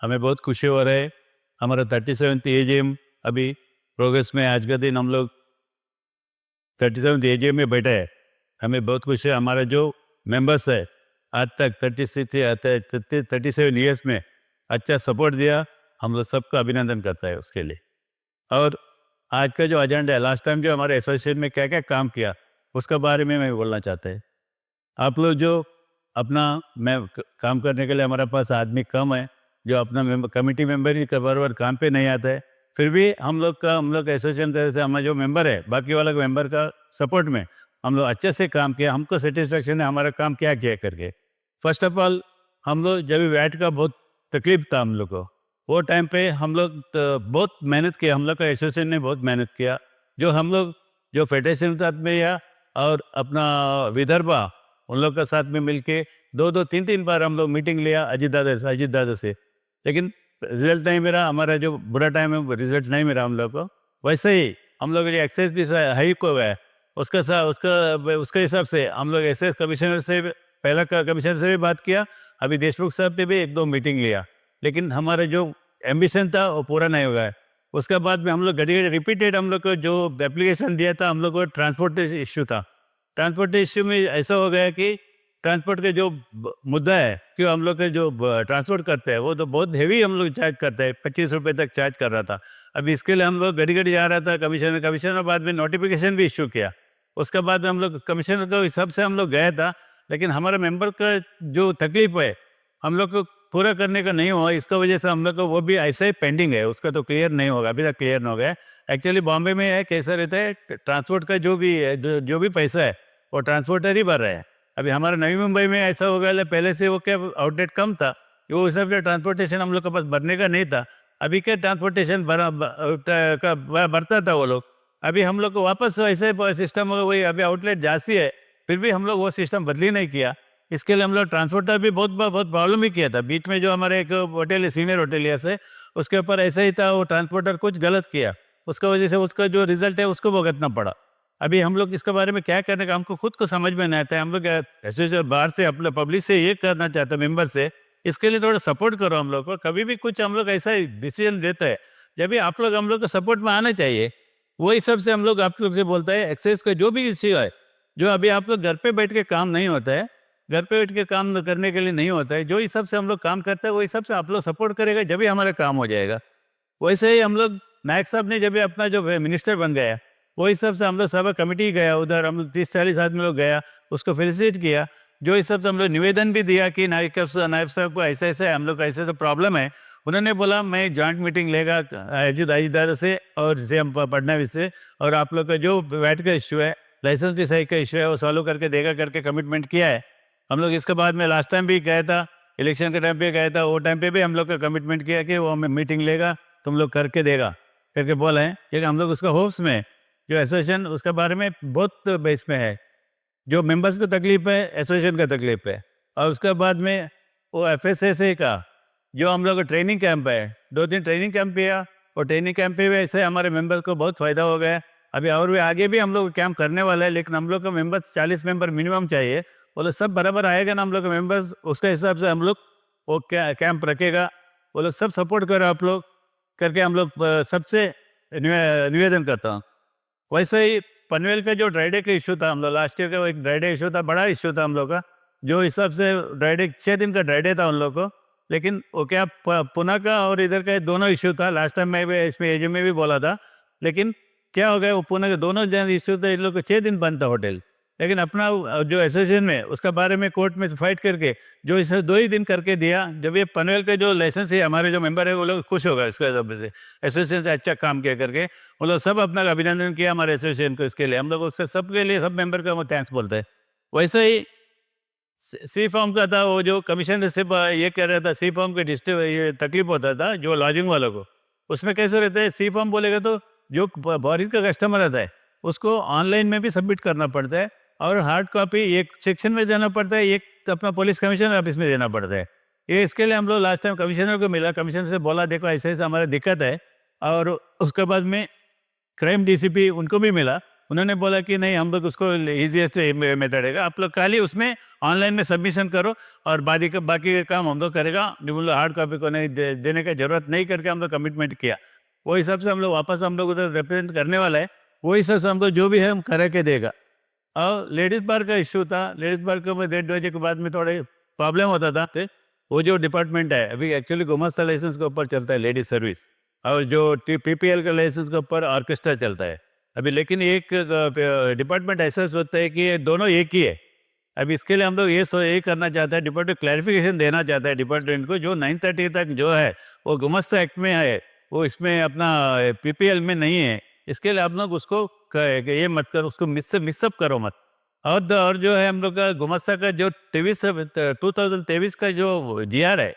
हमें बहुत खुशी हो रहा है। हमारा 37th एजीएम अभी प्रोग्रेस में, आज का दिन हम लोग 37th एजीएम में बैठे हैं। हमें बहुत खुशी है। हमारा जो मेंबर्स है आज तक 37 ईयर्स में अच्छा सपोर्ट दिया, हम लोग सबका अभिनंदन करता है उसके लिए। और आज का जो एजेंडा है, लास्ट टाइम जो हमारे एसोसिएशन में क्या क्या काम किया उसका बारे में मैं बोलना चाहता है। आप लोग जो अपना काम करने के लिए हमारे पास आदमी कम है, जो अपना कमेटी मेंबर ही बराबर काम पे नहीं आता है, फिर भी हम लोग एसोसिएशन तरह से हमारे जो मेंबर है, बाकी वाला मेंबर का सपोर्ट में हम लोग अच्छे से काम किया। हमको सेटिस्फेक्शन है हमारा काम क्या किया करके। फर्स्ट ऑफ ऑल, हम लोग जब वैट का बहुत तकलीफ था हम लोग को, वो टाइम पे हम लोग बहुत मेहनत किया। हम लोग का एसोसिएशन ने बहुत मेहनत किया। जो हम लोग जो फेडरेशन साथ में या और अपना विदर्भा उन लोग के साथ में मिलके 2-3 बार हम लोग मीटिंग लिया अजीत दादा से, लेकिन रिजल्ट नहीं मिला। हमारा जो बुरा टाइम है रिजल्ट नहीं मिला हम लोग को। वैसे ही हम लोग ये एक्साइज भी हाई को है, उसके हिसाब से हम लोग एक्साइज कमिश्नर से पहला कमिश्नर से भी बात किया। अभी देशमुख साहब ने भी 1-2 मीटिंग लिया, लेकिन हमारा जो एम्बिशन था वो पूरा नहीं हुआ है। उसके बाद में हम लोग घड़ी रिपीटेड हम लोग को जो एप्लीकेशन दिया था, हम लोग को ट्रांसपोर्ट इश्यू था। ट्रांसपोर्ट इश्यू में ऐसा हो गया कि ट्रांसपोर्ट के जो मुद्दा है कि हम लोग के जो ट्रांसपोर्ट करते हैं वो तो बहुत हेवी हम लोग चार्ज करते हैं, 25 रुपये तक चार्ज कर रहा था। अभी इसके लिए हम लोग घड़ी जा रहा था कमिश्नर बाद में नोटिफिकेशन भी इश्यू किया। उसके बाद में हम लोग कमिश्नर के हिसाब से हम लोग गया था, लेकिन हमारे मेंबर का जो तकलीफ है हम लोग को पूरा करने का नहीं हुआ। इसका वजह से हम लोग को वो भी ऐसा ही पेंडिंग है, उसका तो क्लियर नहीं होगा, अभी तक क्लियर नहीं हो गया। एक्चुअली बॉम्बे में है कैसा रहता है, ट्रांसपोर्ट का जो भी है, जो भी पैसा है वो ट्रांसपोर्टर ही भर रहे हैं। अभी हमारा नवी मुंबई में ऐसा हो गया, पहले से वो क्या आउटलेट कम था, वो हिसाब से ट्रांसपोर्टेशन हम लोग के पास भरने का नहीं था। अभी क्या ट्रांसपोर्टेशन भरता था वो लोग। अभी हम लोग को वापस ऐसे सिस्टम हो वही, अभी आउटलेट जाती है, फिर भी हम लोग वो सिस्टम बदली नहीं किया। इसके लिए हम लोग ट्रांसपोर्टर भी बहुत प्रॉब्लम ही किया था। बीच में जो हमारे एक होटल है, सीनियर होटेलियर्स है, उसके ऊपर ऐसा ही था, वो ट्रांसपोर्टर कुछ गलत किया, उसका वजह से उसका जो रिजल्ट है उसको भुगतना पड़ा। अभी हम लोग इसके बारे में क्या करने का हमको खुद को समझ में नहीं आता है। हम लोग एसोसिएशन बाहर से अपने पब्लिक से ये करना चाहते हैं मेंबर से, इसके लिए थोड़ा सपोर्ट करो हम लोग को। कभी भी कुछ हम लोग ऐसा डिसीजन देते हैं, जब भी आप लोग हम लोग को सपोर्ट में आना चाहिए। वो हिसाब से हम लोग आप लोग से बोलते हैं एक्सेस का जो भी इश्यू है, जो अभी आप लोग घर पे बैठ के काम नहीं होता है, घर पे बैठ के काम करने के लिए नहीं होता है, जो हिसाब से हम लोग काम करते हैं वो हिसाब से आप लोग सपोर्ट करेगा, जब भी हमारा काम हो जाएगा। वैसे ही हम लोग नायक साहब ने जब भी अपना जो मिनिस्टर बन गया, वो हिसाब से हम लोग सब कमेटी गया, उधर हम लोग 30-40 आदमी लोग गया, उसको फेलिसिट किया। जो हिसाब से हम लोग निवेदन भी दिया कि नायक साहब को ऐसा ऐसा है, हम लोग ऐसे तो प्रॉब्लम है। उन्होंने बोला मैं जॉइंट मीटिंग लेगा अजीत दादा से और सीएम फडणवीस से, और आप लोग का जो वैट का इश्यू है, लाइसेंस की सही का इश्यू है, वो सॉल्व करके देगा करके कमिटमेंट किया है हम लोग। इसके बाद में लास्ट टाइम भी गया था, इलेक्शन के टाइम पे गया था, वो टाइम पे भी हम लोग का कमिटमेंट किया कि वो हमें मीटिंग लेगा, तुम लोग करके देगा करके बोला है। क्योंकि हम लोग उसका होप्स में जो एसोसिएशन उसके बारे में बहुत बेस में है, जो मेंबर्स को तकलीफ है एसोसिएशन का तकलीफ है। और उसके बाद में वो एफएसएसए का जो हम लोग का ट्रेनिंग कैंप है, 2 दिन ट्रेनिंग कैंप किया, और ट्रेनिंग कैंप पे भी ऐसे हमारे मेंबर्स को बहुत फ़ायदा हो गया है। अभी और भी आगे भी हम लोग कैंप करने वाला है, लेकिन हम लोग का मेंबर्स 40 मेंबर मिनिमम चाहिए। वो लोग सब बराबर आएगा ना हम लोग का मेंबर्स, उसके हिसाब से हम लोग वो कैंप रखेगा। वो लोग सब सपोर्ट करो आप लोग करके हम लोग सबसे निवेदन करता हूँ। वैसे ही पनवेल का जो ड्राई डे का इशू था, हम लोग लास्ट ईयर का एक ड्राई डे इशू था, बड़ा इशू था हम लोग का, जो हिसाब से ड्राई डे 6 दिन का ड्राई डे था उन लोग को। लेकिन वो क्या पुणे का और इधर का दोनों इशू था। लास्ट टाइम मैं भी इसमें एजे में भी बोला था, लेकिन क्या हो गया, वो पुणे के दोनों जन इशू थे, इन लोग को 6 दिन बंद था होटल। लेकिन अपना जो एसोसिएशन में उसका बारे में कोर्ट में फाइट करके जो इसे 2 ही दिन करके दिया। जब ये पनवेल का जो लाइसेंस है, हमारे जो मेंबर है वो लोग खुश हो गए इसके हिसाब से, एसोसिएशन से अच्छा काम किया करके वो लोग सब अपना अभिनंदन किया हमारे एसोसिएशन को। इसके लिए हम लोग उसके सबके लिए सब मेंबर का वो थैंक्स बोलते हैं। वैसे ही सी फॉर्म का था, वो जो कमीशन से ये कह रहा था, सी फॉर्म के डिस्ट्रिक्ट ये तकलीफ होता था जो लॉजिंग वालों को। उसमें कैसे रहता है, सी फॉर्म बोलेगा तो जो बोरिंग का कस्टमर रहता है उसको ऑनलाइन में भी सबमिट करना पड़ता है, और हार्ड कॉपी एक सेक्शन में देना पड़ता है, एक तो अपना पुलिस कमिश्नर ऑफिस में देना पड़ता है। ये इसके लिए हम लोग लास्ट टाइम कमिश्नर को मिला, कमिश्नर से बोला देखो ऐसे ऐसे हमारा दिक्कत है, और उसके बाद में क्राइम डीसीपी उनको भी मिला। उन्होंने बोला कि नहीं, हम लोग उसको ईजीएस्ट मेथड है, आप लोग खाली उसमें ऑनलाइन में सबमिशन करो और बाकी का काम हम लोग करेगा, हार्ड कॉपी को नहीं देने का जरूरत नहीं करके हम लोग कमिटमेंट किया। वो हिसाब से हम लोग वापस हम लोग उधर रिप्रेजेंट करने वाला है, वो हिसाब से हम लोग जो भी है हम करा के देगा। और लेडीज़ बार का इश्यू था, लेडीज़ बार को 1:30 बजे के बाद में थोड़े प्रॉब्लम होता था। तो वो जो डिपार्टमेंट है अभी एक्चुअली गुमास्ता लाइसेंस के ऊपर चलता है लेडीज सर्विस, और जो पीपीएल का लाइसेंस के ऊपर ऑर्केस्ट्रा चलता है अभी। लेकिन एक डिपार्टमेंट ऐसा सोचता है कि ये दोनों एक ही है। अभी इसके लिए हम लोग ये करना चाहते हैं, डिपार्टमेंट क्लैरिफिकेशन देना चाहता है डिपार्टमेंट को, जो 930 तक जो है वो गुमास्ता एक्ट में है, वो इसमें अपना पीपीएल में नहीं है। इसके लिए आप लोग उसको ये मत करो, उसको मिसअप करो मत। और जो है हम लोग का गुमास्ता का जो 2023 का जो जीआर है,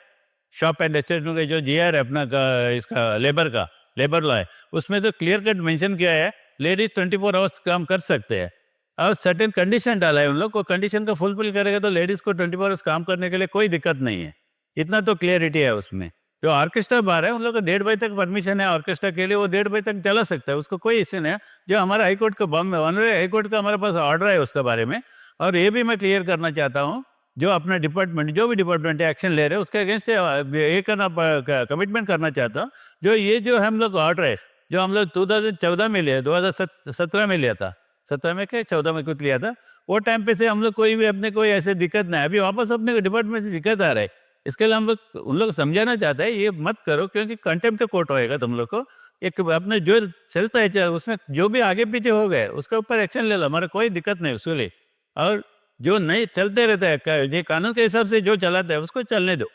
शॉप एंड एस्टेब्लिशमेंट का जो जीआर है अपना का, इसका लेबर लॉ है, उसमें तो क्लियर कट मेंशन किया है लेडीज 24 आवर्स काम कर सकते हैं। और सर्टेन कंडीशन डाला है उन लोग को, कंडीशन को फुलफिल करेगा तो लेडीज को 24 आवर्स काम करने के लिए कोई दिक्कत नहीं है। इतना तो क्लियरिटी है उसमें। जो ऑर्केस्ट्रा बार है उन लोग को 1:30 बजे तक परमिशन है ऑर्केस्ट्रा के लिए, वो 1:30 बजे तक चला सकता है, उसको कोई इश्यू नहीं है। जो हमारा हाईकोर्ट का ऑनरेबल हाईकोर्ट का हमारे पास ऑर्डर है उसके बारे में। और ये भी मैं क्लियर करना चाहता हूँ, जो अपना डिपार्टमेंट जो भी डिपार्टमेंट एक्शन ले रहे हैं उसके अगेंस्ट ये कमिटमेंट करना चाहता हूँ। जो ये जो हम लोग ऑर्डर है जो हम लोग 2014 में लिया, 2017 में लिया था, 17 में क्या 14 में कुछ लिया था, वो टाइम पे से हम लोग कोई भी अपने कोई ऐसे दिक्कत नहीं है। अभी वापस अपने डिपार्टमेंट से दिक्कत आ रहा है, इसके लिए हम लोग उन लोग समझाना चाहते हैं ये मत करो, क्योंकि कंटेम्प्ट का कोर्ट होएगा तुम लोग को। एक अपने जो चलता है उसमें जो भी आगे पीछे हो गए उसके ऊपर एक्शन ले लो, हमारा कोई दिक्कत नहीं उसके लिए। और जो नहीं चलते रहता है ये कानून के हिसाब से जो चलाता है उसको चलने दो,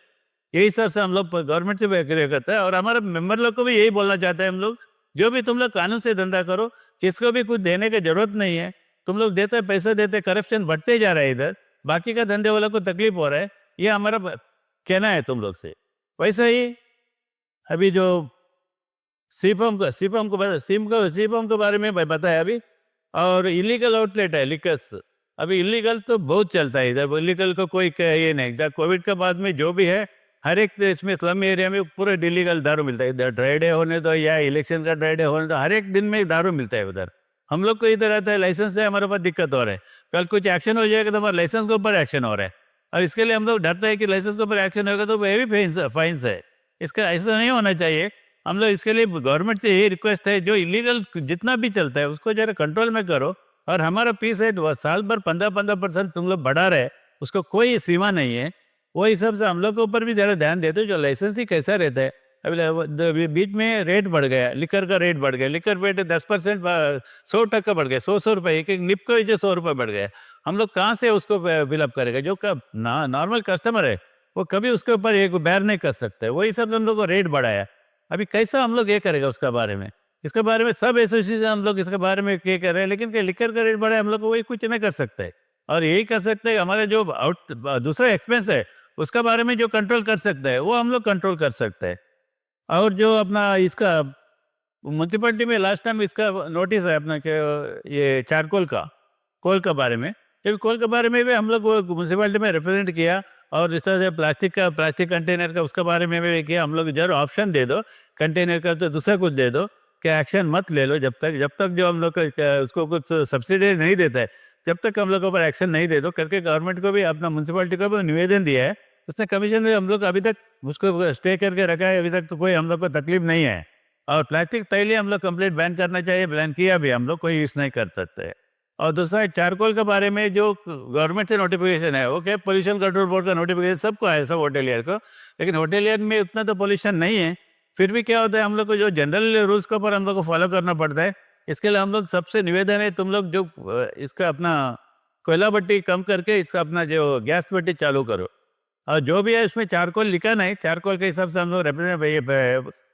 यही हिसाब से हम लोग गवर्नमेंट से भी एग्री करता है। और हमारे मेंबर लोग को भी यही बोलना चाहते हैं हम लोग, जो भी तुम लोग कानून से धंधा करो, किसको भी कुछ देने की जरूरत नहीं है। तुम लोग देते पैसे देते, करप्शन बढ़ते जा रहा है इधर, बाकी का धंधे वालों को तकलीफ हो रहा है, ये हमारा कहना है तुम लोग से। वैसे ही अभी जो सीपम के बारे में बताया अभी, और इलीगल आउटलेट है लिकर्स, अभी इलीगल तो बहुत चलता है इधर, इलीगल को कोई ये नहीं। कोविड के बाद में जो भी है हर एक इसमें स्लम एरिया में पूरा इलीगल दारू मिलता है। इधर ड्राई डे होने दो या इलेक्शन का ड्राई डे होने दो, हर एक दिन में दारू मिलता है उधर। हम लोग को इधर आता है लाइसेंस है, हमारे पास दिक्कत हो रहा है, कल कुछ एक्शन हो जाएगा तो हमारे लाइसेंस के ऊपर एक्शन हो रहा है। और इसके लिए हम लोग डरते हैं कि लाइसेंस के ऊपर एक्शन होगा तो वो भी फाइन्स है। इसका ऐसा नहीं होना चाहिए। हम लोग इसके लिए गवर्नमेंट से यही रिक्वेस्ट है, जो इलीगल जितना भी चलता है उसको जरा कंट्रोल में करो। और हमारा पीस है साल भर 15% तुम लोग बढ़ा रहे, उसको कोई सीमा नहीं है। वो हिसाब से हम लोग के ऊपर भी ज़रा ध्यान देते हो। जो लाइसेंस ही कैसा रहता है, अभी बीच में रेट बढ़ गया, लिकर का रेट बढ़ गया, लिकर रेट 10% 100% बढ़ गया, 100 रुपये एक निप के वजह 100 रुपये बढ़ गया। हम लोग कहाँ से उसको फिलअप करेगा? जो नॉर्मल कस्टमर है वो कभी उसके ऊपर एक बैर नहीं कर सकते, वही सब हम लोग को रेट बढ़ाया। अभी कैसा हम लोग ये करेगा उसका बारे में? इसके बारे में सब एसोसिएशन हम लोग इसके बारे में ये कर रहे हैं, लेकिन लिकर का रेट बढ़ा हम लोग को वही कुछ नहीं कर सकते। और यही कर सकते हैं हमारे जो दूसरा एक्सपेंस है उसका बारे में जो कंट्रोल कर सकते हैं वो हम लोग कंट्रोल कर सकते हैं। और जो अपना इसका म्यूनसिपलिटी में लास्ट टाइम इसका नोटिस है अपना कि ये चारकोल का बारे में, जब कोल के बारे में भी हम लोग म्यूनसिपलिटी में रिप्रेजेंट किया। और इस तरह से प्लास्टिक कंटेनर का उसके बारे में भी किया। हम लोग जरूर ऑप्शन दे दो कंटेनर का, तो दूसरा कुछ दे दो कि एक्शन मत ले लो जब तक जो हम लोग उसको कुछ सब्सिडी नहीं देता है, जब तक हम लोग के ऊपर एक्शन नहीं दे दो करके गवर्नमेंट को भी अपना म्यूनसिपलिटी को भी निवेदन दिया है। उसने कमीशन में हम लोग अभी तक उसको स्टे करके रखा है, अभी तक तो कोई हम लोग को तकलीफ नहीं है। और प्लास्टिक तैली हम लोग कंप्लीट बैन करना चाहिए, बैन किया भी हम लोग, कोई यूज़ नहीं कर सकते। और दूसरा चारकोल के बारे में जो गवर्नमेंट से नोटिफिकेशन है वो क्या पोल्यूशन कंट्रोल बोर्ड का नोटिफिकेशन सबको है, सब होटेलियर को, लेकिन होटेलियर में उतना तो पोल्यूशन नहीं है। फिर भी क्या होता है, हम लोग को जो जनरल रूल्स के ऊपर हम लोग को फॉलो करना पड़ता है। इसके लिए हम लोग सबसे निवेदन है, तुम लोग जो इसका अपना कोयला भट्टी कम करके इसका अपना जो गैस भट्टी चालू करो। और जो भी है इसमें चारकोल लिखा नहीं, चारकोल के हिसाब से हम लोग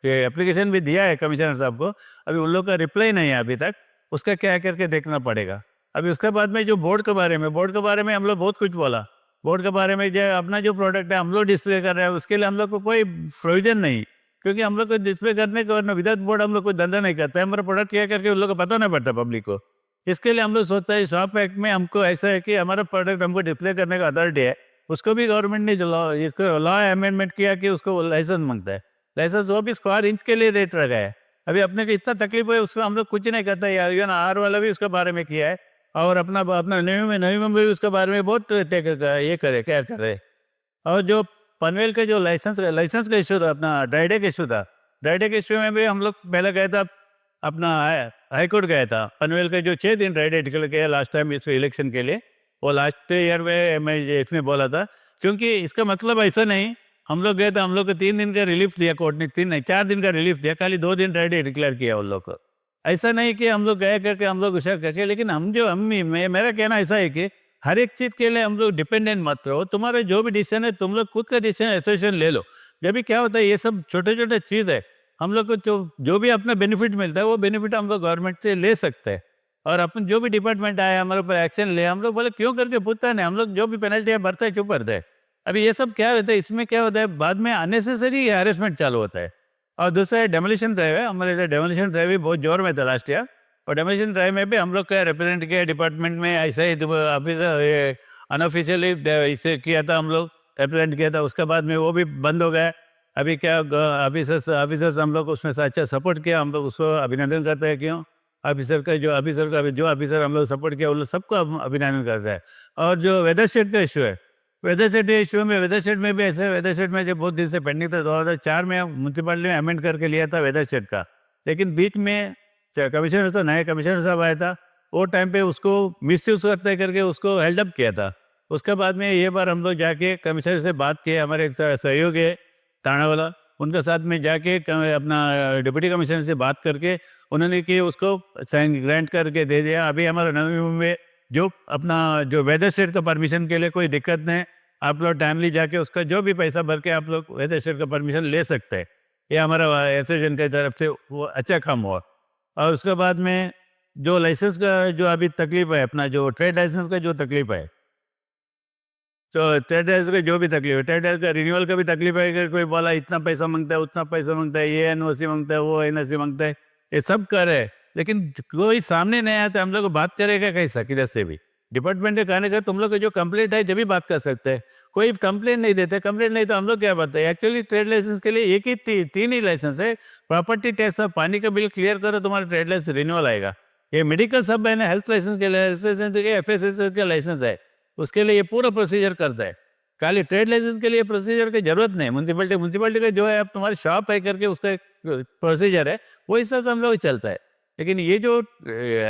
एप्लीकेशन भी दिया है कमिश्नर साहब को, अभी उन लोग का रिप्लाई नहीं है अभी तक, उसका क्या करके देखना पड़ेगा। अभी उसके बाद में जो बोर्ड के बारे में हम लोग बहुत कुछ बोला। बोर्ड के बारे में जो अपना जो प्रोडक्ट है हम लोग डिस्प्ले कर रहे हैं, उसके लिए हम लोग को कोई प्रोविजन नहीं, क्योंकि हम लोग को डिस्प्ले करने के बाद विदाउट बोर्ड हम लोग कोई धंधा नहीं करता है। हमारा प्रोडक्ट क्या करके उन लोग को पता नहीं पड़ता पब्लिक को। इसके लिए हम लोग सोचते हैं शॉप एक्ट में हमको ऐसा है कि हमारा प्रोडक्ट हमको डिस्प्ले करने का अथॉरिटी है, उसको भी गवर्नमेंट ने जो इसको लॉ अमेंडमेंट किया कि उसको लाइसेंस मांगता है। लाइसेंस वो भी स्क्वायर इंच के लिए रेट रखा है, अभी अपने को इतना तकलीफ है उसमें हम लोग कुछ नहीं करते। इवन आर वाला भी उसके बारे में किया है और अपना अपना नवी में भी उसके बारे में बहुत ये करे क्या कर रहे। और जो पनवेल का जो लाइसेंस का इशू था, अपना ड्राइडे का इशू था, ड्राइडे के इशू में भी हम लोग पहले गए था, अपना हाई कोर्ट गया था। पनवेल का जो 6 दिन ड्राइडे डिक्लेयर किया लास्ट टाइम इस इलेक्शन के लिए, वो लास्ट ईयर में मैं इसमें बोला था। क्योंकि इसका मतलब ऐसा नहीं, हम लोग गए तो हम लोग को 3 दिन का रिलीफ दिया कोर्ट ने, 3 नहीं 4 दिन का रिलीफ दिया, खाली 2 दिन ड्राइडे डिक्लेयर किया उन लोग को। ऐसा नहीं कि हम लोग गए करके हम लोग होशियार करके, लेकिन मेरा कहना ऐसा है कि हर एक चीज़ के लिए हम लोग डिपेंडेंट मत रहो। तुम्हारे जो भी डिसीजन है तुम लोग खुद का डिसीजन एसोसिएशन ले लो। जब भी क्या होता है, ये सब छोटे छोटे चीज़ है, हम लोग को जो भी अपना बेनिफिट मिलता है वो बेनिफिट हम लोग गवर्नमेंट से ले सकते हैं। और अपन जो भी डिपार्टमेंट आए हमारे ऊपर एक्शन ले, हम लोग बोले क्यों करके पूछता नहीं, हम लोग जो भी पेनल्टी भरता है चुप करते हैं। अभी ये सब क्या रहता है, इसमें क्या होता है, बाद में अननेसेसरी हैरेसमेंट चालू होता है। और दूसरा है डेमोलिशन ड्राइव है, हमारे इधर डेमोलिशन ड्राइव भी बहुत जोर में था लास्ट ईयर। और डेमोलिशन ड्राइव में भी हम लोग का रिप्रेजेंट किया डिपार्टमेंट में, ऐसे ही ऑफिसर अनऑफिशियली इसे किया था, हम लोग रिप्रेजेंट किया था। उसके बाद में वो भी बंद हो गया। अभी क्या ऑफिसर्स हम लोग उसमें से अच्छा सपोर्ट किया, हम लोग उसको अभिनंदन करते हैं। क्यों ऑफिसर का जो ऑफिसर हम लोग सपोर्ट किया उन लोग सबको हम अभिनंदन करते हैं। और जो वेदर शेड का इशू है, वेदर शेड में भी ऐसे, वेदर शेड में जो बहुत दिन से पेंडिंग था, 2004 में म्यूनसिपालिटी में अमेंड करके लिया था वेदर शेड का। लेकिन बीच में कमिश्नर, तो नए कमिश्नर साहब आया था, वो टाइम पे उसको मिसयूज करते करके उसको हेल्ड अप किया था। उसके बाद में ये बार हम लोग जाके कमिश्नर से बात किए, हमारे एक सहयोगी है थाना वाला, उनके साथ में जाके अपना डिप्टी कमिश्नर से बात करके उन्होंने कि उसको साइन ग्रांट करके दे दिया। अभी हमारा नवी मुंबई में जो अपना जो वेदर शेड का परमिशन के लिए कोई दिक्कत नहीं, आप लोग टाइमली जाके उसका जो भी पैसा भर के आप लोग वेदर शेड का परमिशन ले सकते हैं। ये हमारा एसोसिएशन की तरफ से वो अच्छा काम हुआ। और उसके बाद में जो लाइसेंस का जो अभी तकलीफ है, अपना जो ट्रेड लाइसेंस का जो तकलीफ है, तो ट्रेड लाइसेंस का जो भी तकलीफ है, ट्रेड लाइसेंस का रिन्यूअल का भी तकलीफ है। अगर कोई बोला इतना पैसा मांगता है, उतना पैसा मांगता है, ये एनओसी मांगता है, वो एनओसी मांगता है, ये सब कर रहे हैं, लेकिन कोई सामने नहीं आता। हम लोग को बात करेगा कैसा, किधर से भी डिपार्टमेंट के कहने का तुम लोग को जो कंप्लेंट है जब भी बात कर सकते हैं। कोई कंप्लेंट नहीं देते, कंप्लेंट नहीं तो हम लोग क्या बताए। एक्चुअली ट्रेड लाइसेंस के लिए एक ही 3 ही लाइसेंस है, प्रॉपर्टी टैक्स और पानी का बिल क्लियर करो, तुम्हारा ट्रेड लाइसेंस रिन्यूअल आएगा। ये मेडिकल सब है ना, हेल्थ लाइसेंस के लिए, हेल्थ लाइसेंस के FSS का लाइसेंस है, उसके लिए ये पूरा प्रोसीजर करता है। खाली ट्रेड लाइसेंस के लिए प्रोसीजर की जरूरत नहीं। म्यूनसिपलिटी का जो है, अब तुम्हारी शॉप है करके उसका प्रोसीजर है, वो हिसाब से हम लोग चलता है। लेकिन ये जो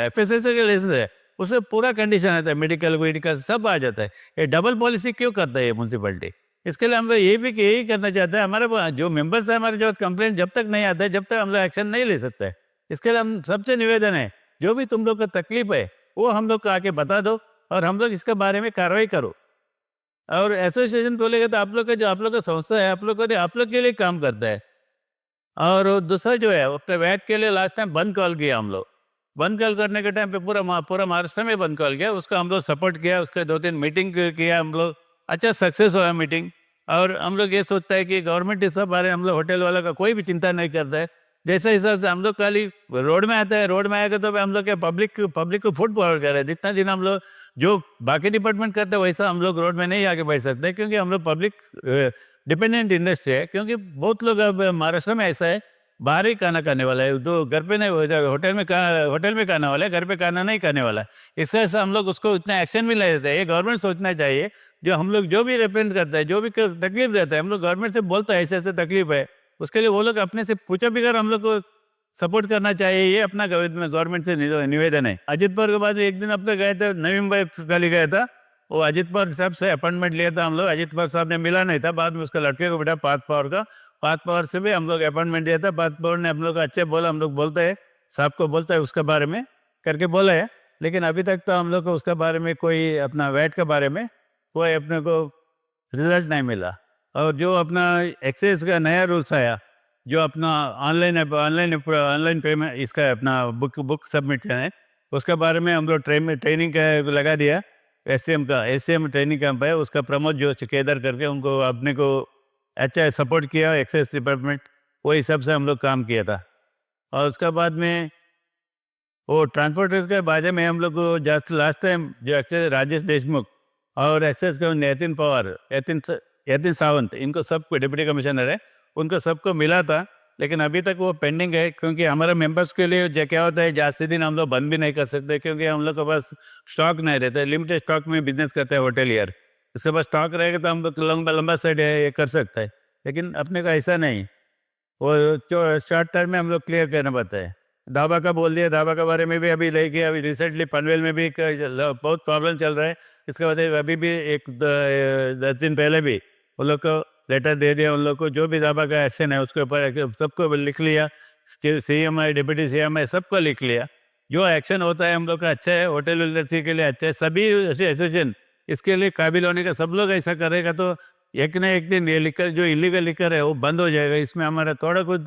FSS का लाइसेंस है उसमें पूरा कंडीशन आता है, मेडिकल सब आ जाता है। ये डबल पॉलिसी क्यों करता है ये म्यूनसिपलिटी? इसके लिए हम लोग यही करना चाहते हैं। हमारे जो मेंबर्स है, हमारे जो कंप्लेंट जब तक नहीं आता है, जब तक हम लोग एक्शन नहीं ले सकते। इसके लिए हम सबसे निवेदन है, जो भी तुम लोग का तकलीफ है वो हम लोग को आके बता दो और हम लोग इसके बारे में कार्रवाई करो। और एसोसिएशन बोलेगा तो आप लोग का जो आप लोग का संस्था है, आप लोग के लिए काम करता है। और दूसरा जो है, अपने वैट के लिए लास्ट टाइम बंद कॉल किया हम लोग। बंद कॉल करने के टाइम पे पूरा महाराष्ट्र में बंद कॉल किया, उसका हम लोग सपोर्ट किया, उसके 2-3 मीटिंग किया हम लोग, अच्छा सक्सेस हुआ मीटिंग। और हम लोग ये सोचता है कि गवर्नमेंट इस सब बारे हम लोग होटल वाला का कोई भी चिंता नहीं करता है। जैसे हिसाब से हम लोग खाली रोड में आता है, रोड में आएगा तो हम लोग क्या पब्लिक को फूड प्रोवाइड कर रहे हैं। जितना दिन हम लोग जो बाकी डिपार्टमेंट करते हैं वैसा हम लोग रोड में नहीं आके बैठ सकते, क्योंकि हम लोग पब्लिक डिपेंडेंट इंडस्ट्री है। क्योंकि बहुत लोग अब महाराष्ट्र में ऐसा है, बाहर ही खाना खाने वाला है, तो घर पे नहीं, होटल में खाने वाला है, घर पे खाना नहीं खाने वाला है। इस वजह से हम लोग उसको इतना एक्शन भी नहीं लेते हैं। ये गवर्नमेंट सोचना चाहिए, जो हम लोग जो भी रिप्रेजेंट करता है, जो भी तकलीफ रहता है, हम लोग गवर्नमेंट से बोलता है ऐसे ऐसे तकलीफ है, उसके लिए वो लोग अपने से पूछा भी कर हम लोग को सपोर्ट करना चाहिए। ये अपना गवर्नमेंट से निवेदन है। अजित पवार के बाद एक दिन अपने गए थे, नवी मुंबई कल गया था, वो अजित पवार साहब से अपॉइंटमेंट लिया था हम लोग। अजित पवार साहब ने मिला नहीं था, बाद में उसका लड़के को बेटा पार्थ पवार से भी हम लोग अपॉइंटमेंट दिया था। पार्थ पवार ने हम लोग अच्छे बोला, हम लोग बोलते हैं साहब को बोलता है उसके बारे में करके बोला है। लेकिन अभी तक तो हम लोग को उसके बारे में कोई अपना वैट के बारे में कोई अपने को रिजल्ट नहीं मिला। और जो अपना एक्साइज का नया रूल्स आया, जो अपना ऑनलाइन पेमेंट इसका अपना बुक सबमिट करें, उसके बारे में हम लोग ट्रेनिंग का लगा दिया। एससीएम ट्रेनिंग कैंप है, उसका प्रमोद जो केदार करके उनको अपने को अच्छा सपोर्ट किया एक्साइज डिपार्टमेंट, वो हिसाब से हम लोग काम किया था। और उसके बाद में वो ट्रांसपोर्टर्स के बारे में हम लोग को लास्ट टाइम जो एक्साइज राजेश देशमुख और एक्साइज का यतिन सावंत, इनको सबको डिप्टी कमिश्नर है, उनको सबको मिला था। लेकिन अभी तक वो पेंडिंग है, क्योंकि हमारे मेंबर्स के लिए क्या होता है, ज़्यादा दिन हम लोग बंद भी नहीं कर सकते, क्योंकि हम लोग के पास स्टॉक नहीं रहता, लिमिटेड स्टॉक में बिजनेस करते हैं होटेलियर। इसके पास स्टॉक रहेगा तो हम लोग लंबा लंबा साइड ये कर सकते हैं, लेकिन अपने का ऐसा नहीं। वो जो शॉर्ट टर्म में हम लोग क्लियर करना पड़ता है। ढाबा का बोल दिया, ढाबा के बारे में भी अभी लेके अभी रिसेंटली पनवेल में भी बहुत प्रॉब्लम चल रहा है। इसके बाद अभी भी 10 दिन पहले भी उन लोग को लेटर दे दिया, उन लोग को जो भी ढाबा का एक्शन है उसके ऊपर सबको लिख लिया, CM है, डिप्टी CM है, सबको लिख लिया। जो एक्शन होता है हम लोग का अच्छा है, होटल इंडस्ट्री के लिए अच्छा है, सभी एसोसिएशन इसके लिए काबिल होने का, सब लोग ऐसा करेगा तो एक ना एक दिन ये लिकर जो इलीगल लिकर है वो बंद हो जाएगा। इसमें हमारा थोड़ा कुछ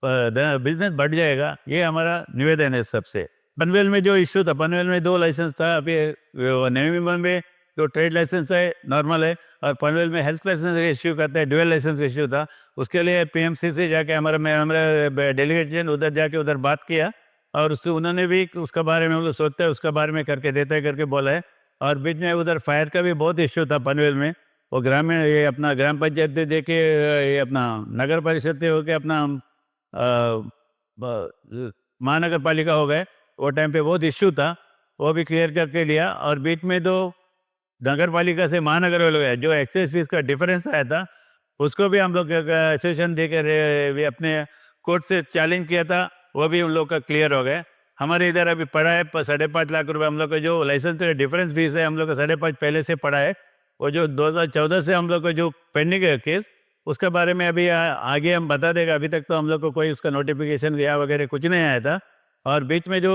बिजनेस बढ़ जाएगा, ये हमारा निवेदन है सबसे। पनवेल में जो इश्यू था, पनवेल में 2 लाइसेंस था, अभी नवी में जो ट्रेड लाइसेंस है नॉर्मल है, और पनवेल में हेल्थ लाइसेंस इश्यू करते हैं, ड्यूअल लाइसेंस इश्यू था। उसके लिए PMC से जाके हमारा डेलीगेशन उधर जाके उधर बात किया, और उससे उन्होंने भी उसके बारे में हम लोग सोचते हैं उसके बारे में करके देते हैं करके बोला है। और बीच में उधर फायर का भी बहुत इश्यू था पनवेल में, वो ग्रामीण ये अपना ग्राम पंचायत से देके ये अपना नगर परिषद से होके अपना महानगर पालिका हो गए, वो टाइम पे बहुत इश्यू था, वो भी क्लियर करके लिया। और बीच में तो नगर पालिका से महानगर हो गया, जो एक्सेस फीस का डिफरेंस आया था उसको भी हम लोग एसोसिएशन देकर भी अपने कोर्ट से चैलेंज किया था, वो भी उन लोग का क्लियर हो गया। हमारे इधर अभी पड़ा है 5.5 लाख रुपए, हम लोग का जो लाइसेंस का डिफरेंस फीस है हम लोग का 5.5 पहले से पड़ा है। वो जो 2014 से हम लोग का जो पेंडिंग है केस, उसके बारे में अभी आगे हम बता देगा। अभी तक तो हम लोग को कोई उसका नोटिफिकेशन या वगैरह कुछ नहीं आया था। और बीच में जो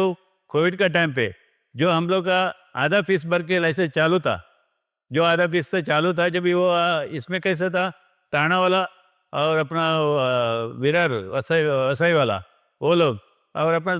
कोविड का टाइम पे जो हम लोग का आधा फीस भर के लाइसेंस चालू था, जो आधा फीस से चालू था, जब वो इसमें कैसा था, ताना वाला और अपना विरार वसाई वाला वो लोग, और अपना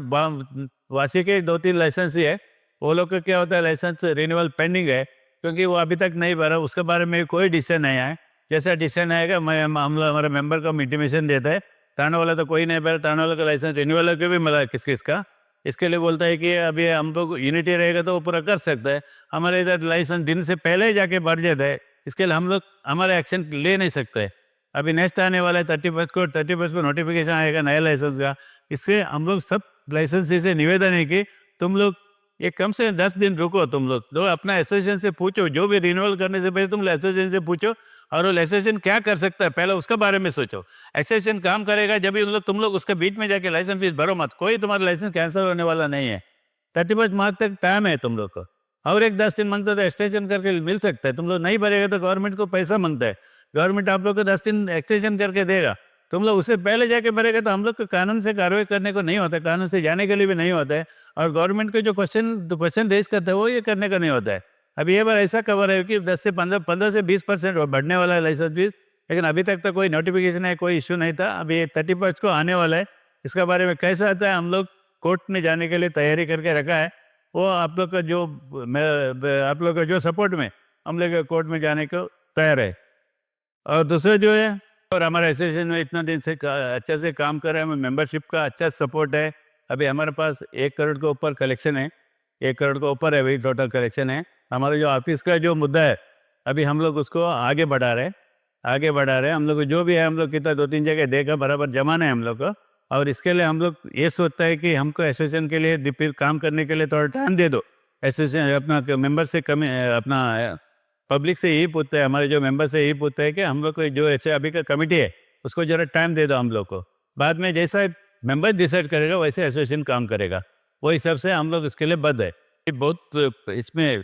वासी के 2-3 लाइसेंस ही है, वो लोग का क्या होता है लाइसेंस रिन्यूअल पेंडिंग है, क्योंकि वो अभी तक नहीं भरा, उसके बारे में कोई डिसीजन नहीं आया। जैसा डिसीजन आएगा मैं हमारे मेंबर को इंटीमेशन देता है। ताना वाला तो कोई नहीं भरा, ताना वाला का लाइसेंस रिन्यूअल के भी मिला किस किस का, इसके लिए बोलता है कि अभी हम लोग यूनिटी रहेगा तो वो पूरा कर सकता है। हमारे इधर लाइसेंस दिन से पहले ही जाके बढ़ जाता है, इसके लिए हम लोग हमारे एक्शन ले नहीं सकते। अभी नेक्स्ट आने वाला है 31 को नोटिफिकेशन आएगा नया लाइसेंस का। इससे हम लोग सब लाइसेंसी से निवेदन है कि तुम लोग ये कम से कम 10 दिन रुको, तुम लोग जो अपना एसोसिएशन से पूछो, जो भी रिन्यूअल करने से पहले तुम एसोसिएशन से पूछो, और वो एसोसिएशन क्या कर सकता है पहले उसके बारे में सोचो। एसोसिएशन काम करेगा जब भी तुम लोग उसके बीच में जाके लाइसेंस फीस भरो मत, कोई तुम्हारा लाइसेंस कैंसिल होने वाला नहीं है। 31 मार्च तक टाइम है तुम लोग को, और एक 10 दिन मांगता तो एक्सटेंशन करके मिल सकता है। तुम लोग नहीं भरेगा तो गवर्नमेंट को पैसा मांगता है, गवर्नमेंट आप लोग को 10 दिन एक्सटेंशन करके देगा। तुम लोग उससे पहले जाके भरेगा तो हम लोग को कानून से कार्रवाई करने को नहीं होता है, कानून से जाने के लिए भी नहीं होता है, और गवर्नमेंट को जो क्वेश्चन रेज करता है वो ये करने का नहीं होता है। अभी ये बार ऐसा कवर है कि 10 से 15 से 20% बढ़ने वाला है लाइसेंस फीस, लेकिन अभी तक तो कोई नोटिफिकेशन है, कोई इश्यू नहीं था। अभी 31 को आने वाला है, इसका बारे में कैसा आता है हम लोग कोर्ट में जाने के लिए तैयारी करके रखा है। वो आप लोग का जो सपोर्ट में हम लोग कोर्ट में जाने को तैयार है। और दूसरा जो है, और हमारे एसोसिएशन में इतना दिन से अच्छे से काम कर रहे हैं, मेंबरशिप का अच्छा सपोर्ट है। अभी हमारे पास 1 करोड़ के ऊपर कलेक्शन है, 1 करोड़ के ऊपर है अभी टोटल कलेक्शन है। हमारा जो ऑफिस का जो मुद्दा है अभी हम लोग उसको आगे बढ़ा रहे हैं। हम लोग को जो भी है हम लोग कितना 2-3 जगह देकर बराबर जमाना है हम लोग को, और इसके लिए हम लोग ये सोचता है कि हमको एसोसिएशन के लिए फिर काम करने के लिए थोड़ा टाइम दे दो। एसोसिएशन अपना मेंबर से कमी अपना पब्लिक से यही पूछता है, हमारे जो मेंबर से यही पूछता है कि हम लोग को जो ऐसे अभी का कमिटी है उसको जरा टाइम दे दो हम लोग को। बाद में जैसा मेंबर डिसाइड करेगा वैसे एसोसिएशन काम करेगा, वो हिसाब से हम लोग इसके लिए बद्ध है। बहुत इसमें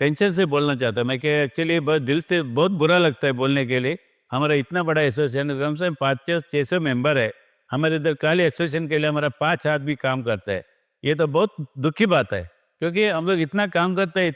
टेंशन से बोलना चाहता हूँ मैं कि एक्चुअली बहुत दिल से बहुत बुरा लगता है बोलने के लिए। हमारा इतना बड़ा एसोसिएशन, कम से कम 500-600 मेंबर है हमारे इधर, खाली एसोसिएशन के लिए हमारा 5 आदमी काम करता है। ये तो बहुत दुख की बात है, क्योंकि हम लोग इतना काम करते हैं,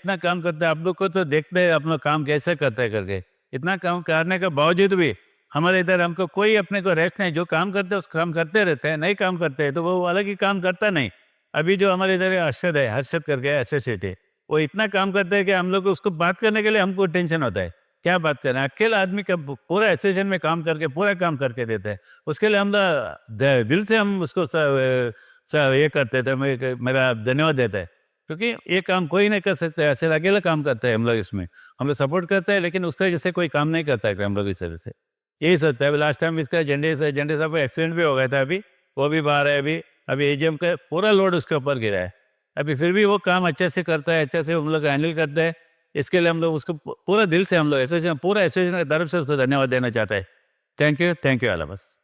आप लोग को तो देखते हैं अपना काम कैसे करते हैं करके। इतना काम करने के बावजूद भी हमारे इधर हमको कोई अपने को रेस्ट नहीं, जो काम करते हैं उस काम करते रहते हैं, नहीं काम करते हैं तो वो अलग ही काम करता नहीं। अभी जो हमारे इधर हर्षद करके एसोसिएट है, वो इतना काम करता है कि हम लोग को उसको बात करने के लिए हमको टेंशन होता है, क्या बात करना है। अकेला आदमी का पूरा एसोसिएशन में काम करके पूरा काम करके देता है, उसके लिए हम दिल से हम उसको ये करते थे, मेरा धन्यवाद देता है, क्योंकि ये काम कोई नहीं कर सकता है, ऐसे अकेला काम करता है। हम लोग इसमें हम लोग सपोर्ट करते हैं, लेकिन उस तरह जैसे कोई काम नहीं करता है हम लोग इस तरह से। यही सब था। अभी लास्ट टाइम इसका झंडे साहब का एक्सीडेंट भी हो गया था, अभी वो भी बाहर है। अभी एजीएम का पूरा लोड उसके ऊपर गिरा है। अभी फिर भी वो काम अच्छे से करता है, अच्छे से हम लोग हैंडल करते हैं। इसके लिए हम लोग उसको पूरा दिल से, हम लोग एसोसिएशन, पूरा एसोसिएशन की तरफ से उसको धन्यवाद देना चाहते हैं। Thank you all of us.